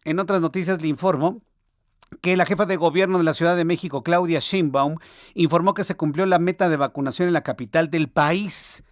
En otras noticias le informo que la jefa de gobierno de la Ciudad de México, Claudia Sheinbaum, informó que se cumplió la meta de vacunación en la capital del país.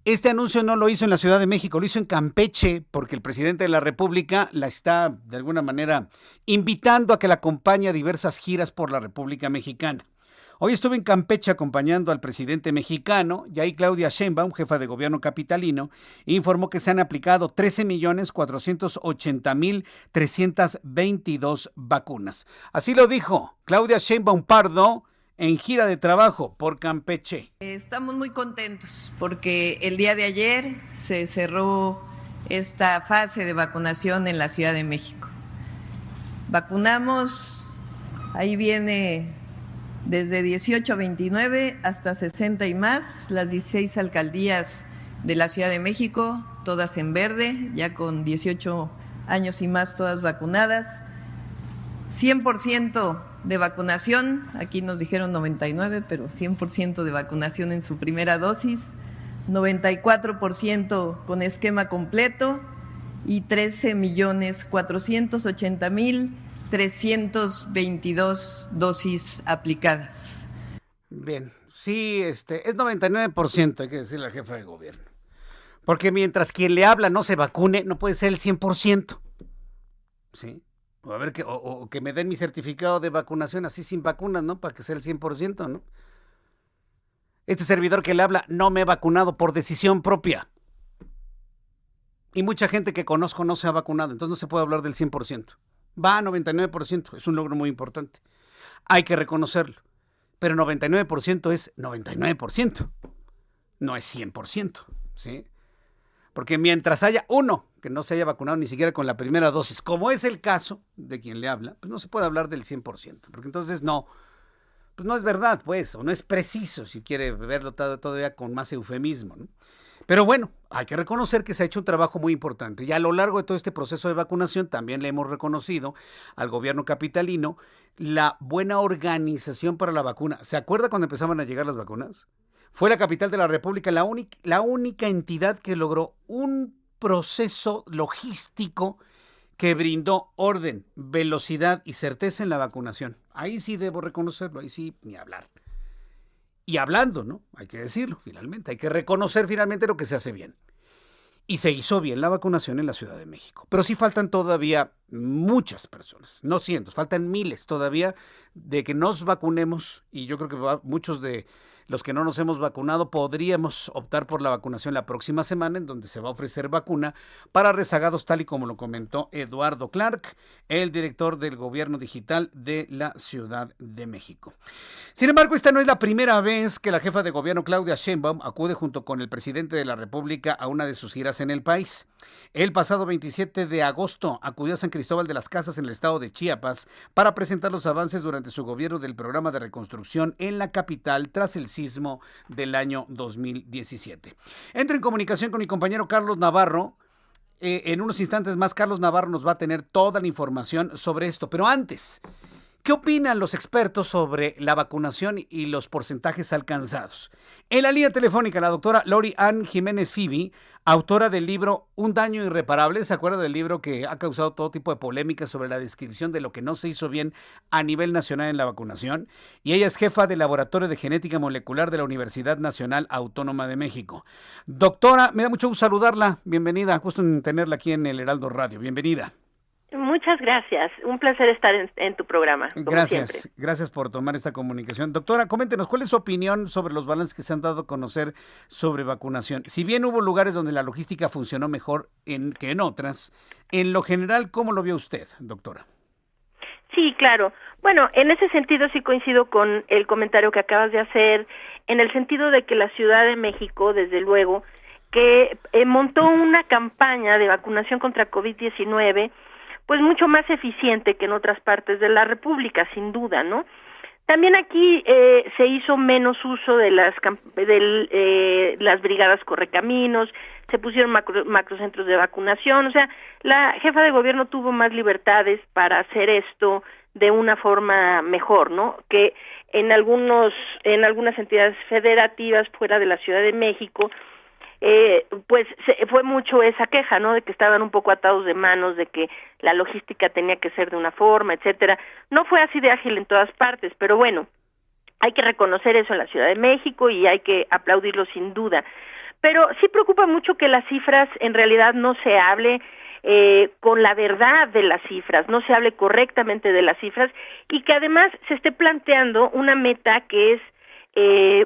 Este anuncio no lo hizo en la Ciudad de México, lo hizo en Campeche, porque el presidente de la República la está, de alguna manera, invitando a que la acompañe a diversas giras por la República Mexicana. Hoy estuve en Campeche acompañando al presidente mexicano y ahí Claudia Sheinbaum, jefa de gobierno capitalino, informó que se han aplicado 13.480.322 vacunas. Así lo dijo Claudia Sheinbaum Pardo en gira de trabajo por Campeche. Estamos muy contentos porque el día de ayer se cerró esta fase de vacunación en la Ciudad de México. Vacunamos, ahí viene desde 18 a 29 hasta 60 y más, las 16 alcaldías de la Ciudad de México, todas en verde, ya con 18 años y más, todas vacunadas. 100% de vacunación, aquí nos dijeron 99, pero 100% de vacunación en su primera dosis, 94% con esquema completo y 13.480.322 dosis aplicadas. Bien, sí, es 99%, hay que decirle al jefe de gobierno. Porque mientras quien le habla no se vacune, no puede ser el 100%. ¿Sí? O a ver, o que me den mi certificado de vacunación así sin vacunas, ¿no? Para que sea el 100%, ¿no? Este servidor que le habla no me he vacunado por decisión propia. Y mucha gente que conozco no se ha vacunado, entonces no se puede hablar del 100%. Va a 99%, es un logro muy importante. Hay que reconocerlo. Pero 99% es 99%, no es 100%, ¿sí? Porque mientras haya uno que no se haya vacunado ni siquiera con la primera dosis, como es el caso de quien le habla, pues no se puede hablar del 100%, porque entonces pues no es verdad, pues, o no es preciso, si quiere verlo todavía con más eufemismo, ¿no? Pero bueno, hay que reconocer que se ha hecho un trabajo muy importante y a lo largo de todo este proceso de vacunación también le hemos reconocido al gobierno capitalino la buena organización para la vacuna. ¿Se acuerda cuando empezaban a llegar las vacunas? Fue la capital de la República la única entidad que logró un proceso logístico que brindó orden, velocidad y certeza en la vacunación. Ahí sí debo reconocerlo, ahí sí ni hablar. Y hablando, ¿no? Hay que decirlo, finalmente, hay que reconocer finalmente lo que se hace bien. Y se hizo bien la vacunación en la Ciudad de México. Pero sí faltan todavía muchas personas, no cientos, faltan miles todavía de que nos vacunemos. Y yo creo que muchos de los que no nos hemos vacunado podríamos optar por la vacunación la próxima semana, en donde se va a ofrecer vacuna para rezagados, tal y como lo comentó Eduardo Clark, el director del Gobierno Digital de la Ciudad de México. Sin embargo, esta no es la primera vez que la jefa de gobierno Claudia Sheinbaum acude junto con el presidente de la República a una de sus giras en el país. El pasado 27 de agosto acudió a San Cristóbal de las Casas en el estado de Chiapas para presentar los avances durante su gobierno del programa de reconstrucción en la capital tras el sismo del año 2017. Entro en comunicación con mi compañero Carlos Navarro. En unos instantes más, Carlos Navarro nos va a tener toda la información sobre esto. Pero antes, ¿qué opinan los expertos sobre la vacunación y los porcentajes alcanzados? En la línea telefónica, la doctora Lori Ann Jiménez Fibi, autora del libro Un daño irreparable. ¿Se acuerda del libro que ha causado todo tipo de polémica sobre la descripción de lo que no se hizo bien a nivel nacional en la vacunación? Y ella es jefa del Laboratorio de Genética Molecular de la Universidad Nacional Autónoma de México. Doctora, me da mucho gusto saludarla. Bienvenida, gusto en tenerla aquí en el Heraldo Radio. Bienvenida. Muchas gracias. Un placer estar en tu programa. Gracias, gracias por tomar esta comunicación. Doctora, coméntenos, ¿cuál es su opinión sobre los balances que se han dado a conocer sobre vacunación? Si bien hubo lugares donde la logística funcionó mejor que en otras, en lo general, ¿cómo lo vio usted, doctora? Sí, claro. Bueno, en ese sentido sí coincido con el comentario que acabas de hacer, en el sentido de que la Ciudad de México, desde luego, que montó una campaña de vacunación contra COVID-19, pues mucho más eficiente que en otras partes de la República, sin duda, ¿no? También aquí se hizo menos uso de las brigadas correcaminos, se pusieron macrocentros de vacunación, o sea, la jefa de gobierno tuvo más libertades para hacer esto de una forma mejor, ¿no? Que en algunas entidades federativas fuera de la Ciudad de México, pues fue mucho esa queja, ¿no? De que estaban un poco atados de manos, de que la logística tenía que ser de una forma, etcétera. No fue así de ágil en todas partes, pero bueno, hay que reconocer eso en la Ciudad de México y hay que aplaudirlo sin duda. Pero sí preocupa mucho que las cifras en realidad no se hable con la verdad de las cifras, no se hable correctamente de las cifras y que además se esté planteando una meta que es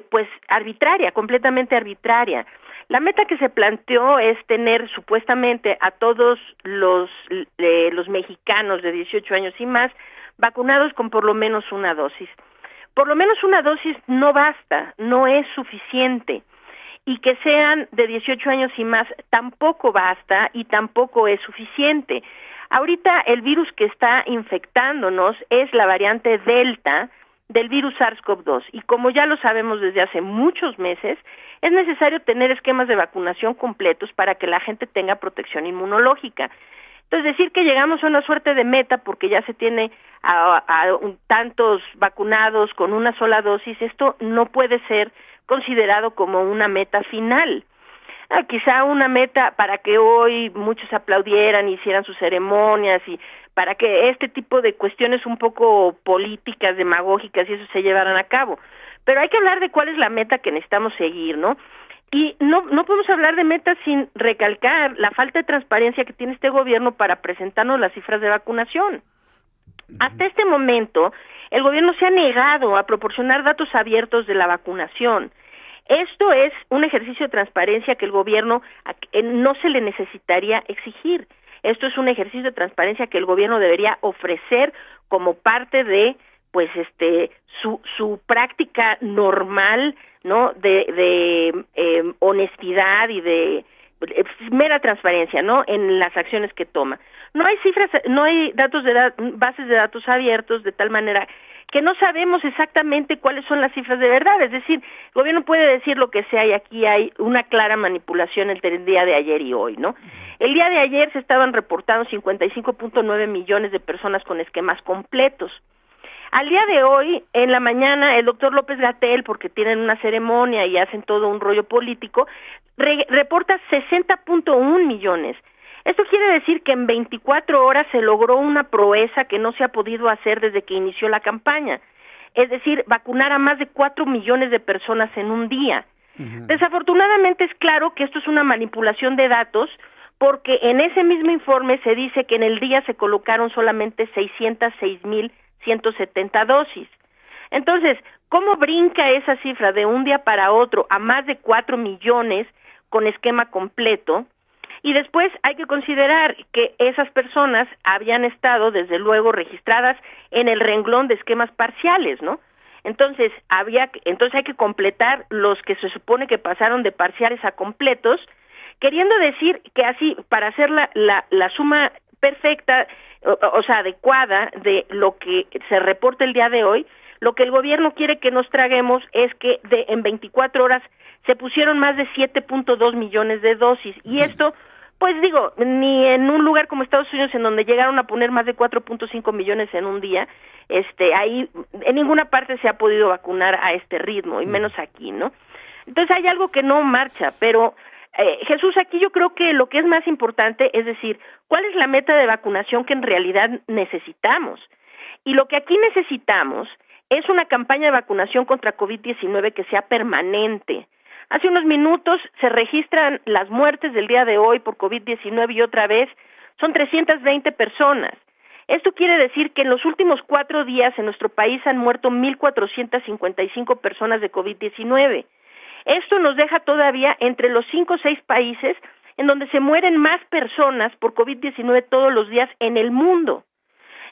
pues arbitraria, completamente arbitraria. La meta que se planteó es tener supuestamente a todos los mexicanos de 18 años y más vacunados con por lo menos una dosis. Por lo menos una dosis no basta, no es suficiente. Y que sean de 18 años y más tampoco basta y tampoco es suficiente. Ahorita el virus que está infectándonos es la variante Delta del virus SARS-CoV-2 y como ya lo sabemos desde hace muchos meses, es necesario tener esquemas de vacunación completos para que la gente tenga protección inmunológica. Entonces, decir que llegamos a una suerte de meta porque ya se tiene a tantos vacunados con una sola dosis, esto no puede ser considerado como una meta final. Quizá una meta para que hoy muchos aplaudieran, hicieran sus ceremonias y para que este tipo de cuestiones un poco políticas, demagógicas y eso se llevaran a cabo. Pero hay que hablar de cuál es la meta que necesitamos seguir, ¿no? Y no podemos hablar de metas sin recalcar la falta de transparencia que tiene este gobierno para presentarnos las cifras de vacunación. Hasta este momento, el gobierno se ha negado a proporcionar datos abiertos de la vacunación. Esto es un ejercicio de transparencia que el gobierno no se le necesitaría exigir. Esto es un ejercicio de transparencia que el gobierno debería ofrecer como parte de pues su práctica normal, ¿no? de honestidad y de mera transparencia, ¿no? En las acciones que toma. No hay cifras, no hay bases de datos abiertos de tal manera que no sabemos exactamente cuáles son las cifras de verdad, es decir, el gobierno puede decir lo que sea y aquí hay una clara manipulación entre el día de ayer y hoy, ¿no? El día de ayer se estaban reportando 55.9 millones de personas con esquemas completos. Al día de hoy, en la mañana, el doctor López-Gatell, porque tienen una ceremonia y hacen todo un rollo político, reporta 60.1 millones. Esto quiere decir que en 24 horas se logró una proeza que no se ha podido hacer desde que inició la campaña. Es decir, vacunar a más de 4 millones de personas en un día. Uh-huh. Desafortunadamente es claro que esto es una manipulación de datos, porque en ese mismo informe se dice que en el día se colocaron solamente 606,170 dosis. Entonces, ¿cómo brinca esa cifra de un día para otro a más de 4 millones con esquema completo? Y después hay que considerar que esas personas habían estado, desde luego, registradas en el renglón de esquemas parciales, ¿no? Entonces hay que completar los que se supone que pasaron de parciales a completos, queriendo decir que así, para hacer la suma perfecta, o sea, adecuada de lo que se reporta el día de hoy, lo que el gobierno quiere que nos traguemos es que en 24 horas se pusieron más de 7.2 millones de dosis, y esto, pues digo, ni en un lugar como Estados Unidos, en donde llegaron a poner más de 4.5 millones en un día, ahí en ninguna parte se ha podido vacunar a este ritmo, y menos aquí, ¿no? Entonces hay algo que no marcha, pero Jesús, aquí yo creo que lo que es más importante es decir, ¿cuál es la meta de vacunación que en realidad necesitamos? Y lo que aquí necesitamos es una campaña de vacunación contra COVID-19 que sea permanente. Hace unos minutos se registran las muertes del día de hoy por COVID-19 y otra vez son 320 personas. Esto quiere decir que en los últimos 4 días en nuestro país han muerto 1,455 personas de COVID-19. Esto nos deja todavía entre los 5 o 6 países en donde se mueren más personas por COVID-19 todos los días en el mundo.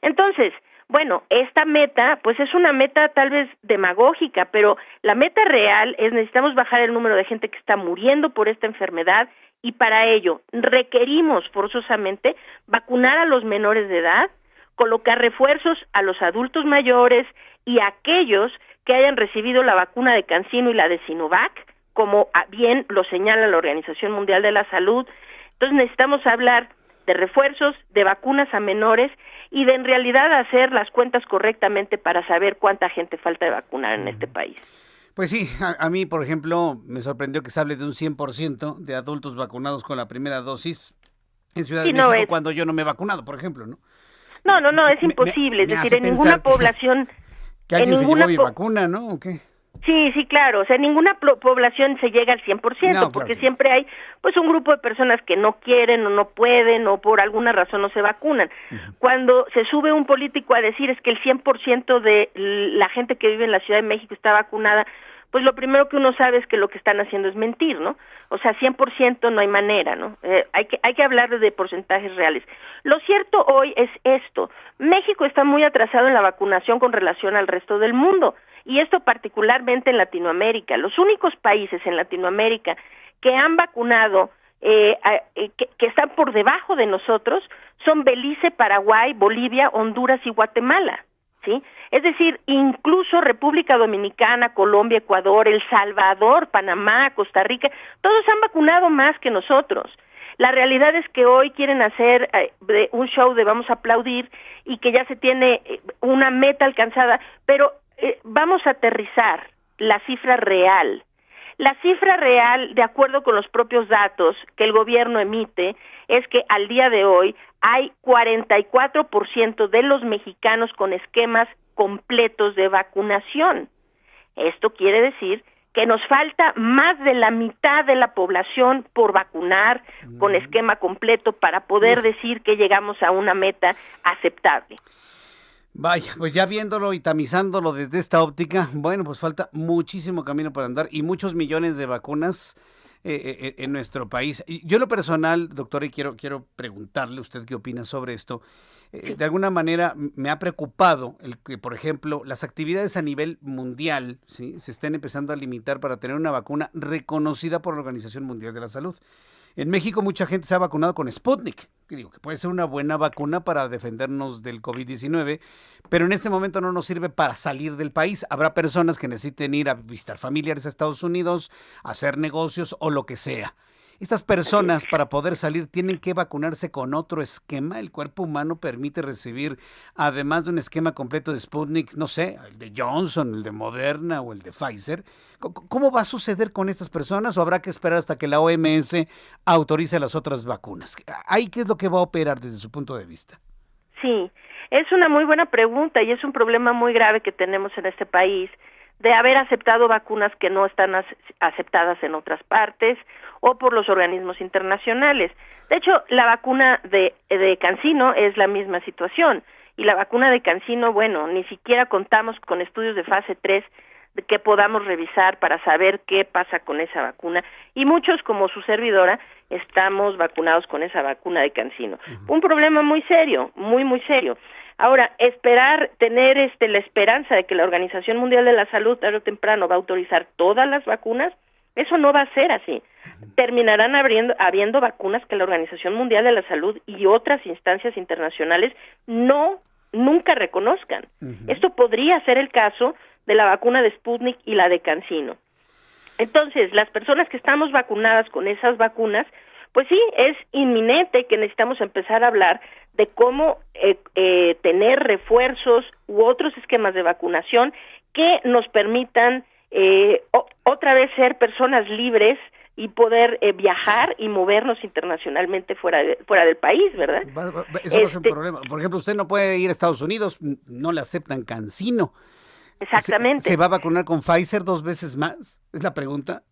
Entonces, bueno, esta meta, pues es una meta tal vez demagógica, pero la meta real es necesitamos bajar el número de gente que está muriendo por esta enfermedad y para ello requerimos forzosamente vacunar a los menores de edad, colocar refuerzos a los adultos mayores y a aquellos que hayan recibido la vacuna de CanSino y la de Sinovac, como bien lo señala la Organización Mundial de la Salud. Entonces necesitamos hablar de refuerzos, de vacunas a menores y de en realidad hacer las cuentas correctamente para saber cuánta gente falta de vacunar en este país. Pues sí, a mí, por ejemplo, me sorprendió que se hable de un 100% de adultos vacunados con la primera dosis en Ciudad de Sí, no México es. cuando yo no me he vacunado, por ejemplo, ¿no? No, no, no, es Me, me- imposible. Es me decir, hace en ninguna pensar que, población, que en alguien se llevó ninguna mi vacuna, ¿no? ¿O qué? Sí, sí, claro. O sea, ninguna población se llega al 100%, No, claro porque que no. siempre hay, pues, un grupo de personas que no quieren o no pueden o por alguna razón no se vacunan. Cuando se sube un político a decir es que el 100% de la gente que vive en la Ciudad de México está vacunada, pues lo primero que uno sabe es que lo que están haciendo es mentir, ¿no? O sea, 100% no hay manera, ¿no? Hay que hablar de porcentajes reales. Lo cierto hoy es esto. México está muy atrasado en la vacunación con relación al resto del mundo, y esto particularmente en Latinoamérica. Los únicos países en Latinoamérica que han vacunado, que están por debajo de nosotros, son Belice, Paraguay, Bolivia, Honduras y Guatemala, ¿sí? Es decir, incluso República Dominicana, Colombia, Ecuador, El Salvador, Panamá, Costa Rica, todos han vacunado más que nosotros. La realidad es que hoy quieren hacer un show de vamos a aplaudir y que ya se tiene una meta alcanzada, pero vamos a aterrizar la cifra real. La cifra real, de acuerdo con los propios datos que el gobierno emite, es que al día de hoy hay 44% de los mexicanos con esquemas completos de vacunación. Esto quiere decir que nos falta más de la mitad de la población por vacunar con esquema completo para poder decir que llegamos a una meta aceptable. Vaya, pues ya viéndolo y tamizándolo desde esta óptica, bueno, pues falta muchísimo camino para andar y muchos millones de vacunas en nuestro país. Y yo en lo personal, doctora, y quiero preguntarle usted qué opina sobre esto. De alguna manera me ha preocupado el que, por ejemplo, las actividades a nivel mundial, ¿sí?, se estén empezando a limitar para tener una vacuna reconocida por la Organización Mundial de la Salud. En México mucha gente se ha vacunado con Sputnik, que digo que puede ser una buena vacuna para defendernos del COVID-19, pero en este momento no nos sirve para salir del país. Habrá personas que necesiten ir a visitar familiares a Estados Unidos, hacer negocios o lo que sea. Estas personas, para poder salir, tienen que vacunarse con otro esquema. El cuerpo humano permite recibir, además de un esquema completo de Sputnik, no sé, el de Johnson, el de Moderna o el de Pfizer. ¿Cómo va a suceder con estas personas o habrá que esperar hasta que la OMS autorice las otras vacunas? ¿Ahí qué es lo que va a operar desde su punto de vista? Sí, es una muy buena pregunta y es un problema muy grave que tenemos en este país de haber aceptado vacunas que no están aceptadas en otras partes o por los organismos internacionales. De hecho, la vacuna de CanSino es la misma situación y la vacuna de CanSino, bueno, ni siquiera contamos con estudios de fase 3 que podamos revisar para saber qué pasa con esa vacuna y muchos, como su servidora, estamos vacunados con esa vacuna de CanSino. Un problema muy serio, muy, muy serio. Ahora, tener la esperanza de que la Organización Mundial de la Salud tarde o temprano va a autorizar todas las vacunas, eso no va a ser así. Terminarán habiendo vacunas que la Organización Mundial de la Salud y otras instancias internacionales nunca reconozcan. Esto podría ser el caso de la vacuna de Sputnik y la de CanSino. Entonces, las personas que estamos vacunadas con esas vacunas, pues sí, es inminente que necesitamos empezar a hablar de cómo tener refuerzos u otros esquemas de vacunación que nos permitan otra vez ser personas libres y poder viajar y movernos internacionalmente fuera del país, ¿verdad? Eso va a ser un problema. Por ejemplo, usted no puede ir a Estados Unidos, no le aceptan CanSino. Exactamente. ¿Se va a vacunar con Pfizer 2 veces más? ¿Es la pregunta?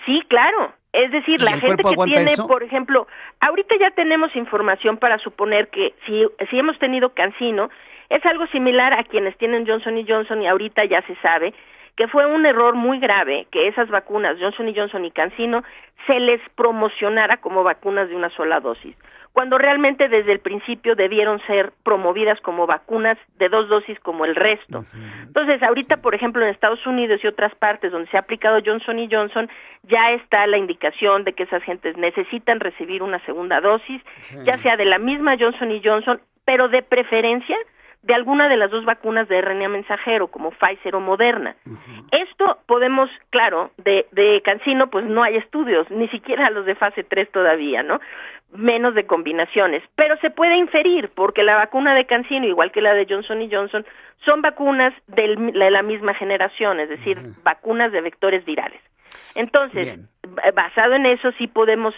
Sí, claro. Es decir, la gente que tiene, por ejemplo, ahorita ya tenemos información para suponer que si hemos tenido CanSino, es algo similar a quienes tienen Johnson & Johnson y ahorita ya se sabe que fue un error muy grave que esas vacunas, Johnson & Johnson y CanSino, se les promocionara como vacunas de una sola dosis, cuando realmente desde el principio debieron ser promovidas como vacunas de 2 dosis como el resto. Entonces, ahorita, por ejemplo, en Estados Unidos y otras partes donde se ha aplicado Johnson & Johnson, ya está la indicación de que esas gentes necesitan recibir una segunda dosis, ya sea de la misma Johnson & Johnson, pero de preferencia de alguna de las dos vacunas de RNA mensajero, como Pfizer o Moderna. Esto podemos, claro, de CanSino pues no hay estudios, ni siquiera los de fase 3 todavía, ¿no? Menos de combinaciones, pero se puede inferir, porque la vacuna de CanSino, igual que la de Johnson y Johnson, son vacunas de la misma generación, es decir, vacunas de vectores virales. Entonces, basado en eso, sí podemos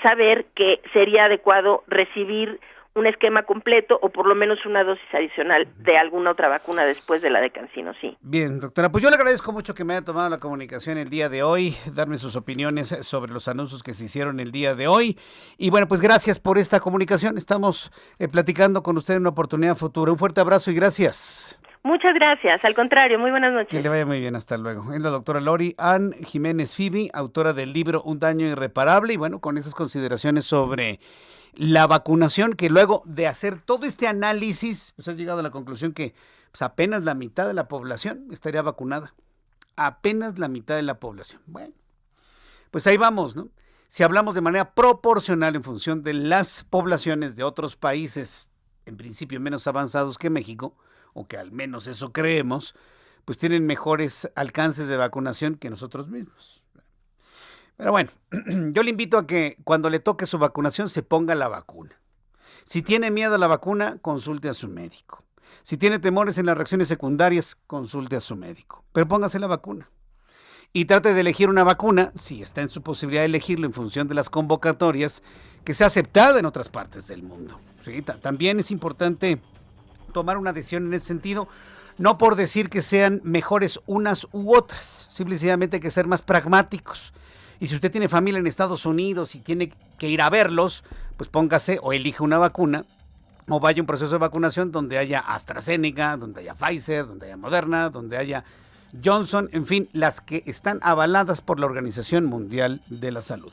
saber que sería adecuado recibir un esquema completo o por lo menos una dosis adicional de alguna otra vacuna después de la de CanSino, sí. Bien, doctora, pues yo le agradezco mucho que me haya tomado la comunicación el día de hoy, darme sus opiniones sobre los anuncios que se hicieron el día de hoy. Y bueno, pues gracias por esta comunicación. Estamos platicando con usted en una oportunidad futura. Un fuerte abrazo y gracias. Muchas gracias, al contrario, muy buenas noches. Que le vaya muy bien, hasta luego. Es la doctora Lori Ann Jiménez Fibi, autora del libro Un daño irreparable, y bueno, con esas consideraciones sobre la vacunación, que luego de hacer todo este análisis, pues has llegado a la conclusión que pues apenas la mitad de la población estaría vacunada. Apenas la mitad de la población. Bueno, pues ahí vamos, ¿no? Si hablamos de manera proporcional en función de las poblaciones de otros países, en principio menos avanzados que México, o que al menos eso creemos, pues tienen mejores alcances de vacunación que nosotros mismos. Pero bueno, yo le invito a que cuando le toque su vacunación se ponga la vacuna. Si tiene miedo a la vacuna, consulte a su médico. Si tiene temores en las reacciones secundarias, consulte a su médico. Pero póngase la vacuna. Y trate de elegir una vacuna, si está en su posibilidad de elegirlo en función de las convocatorias, que sea aceptada en otras partes del mundo. ¿Sí? También es importante tomar una decisión en ese sentido, no por decir que sean mejores unas u otras, simplemente hay que ser más pragmáticos. Y si usted tiene familia en Estados Unidos y tiene que ir a verlos, pues póngase o elige una vacuna o vaya a un proceso de vacunación donde haya AstraZeneca, donde haya Pfizer, donde haya Moderna, donde haya Johnson, en fin, las que están avaladas por la Organización Mundial de la Salud.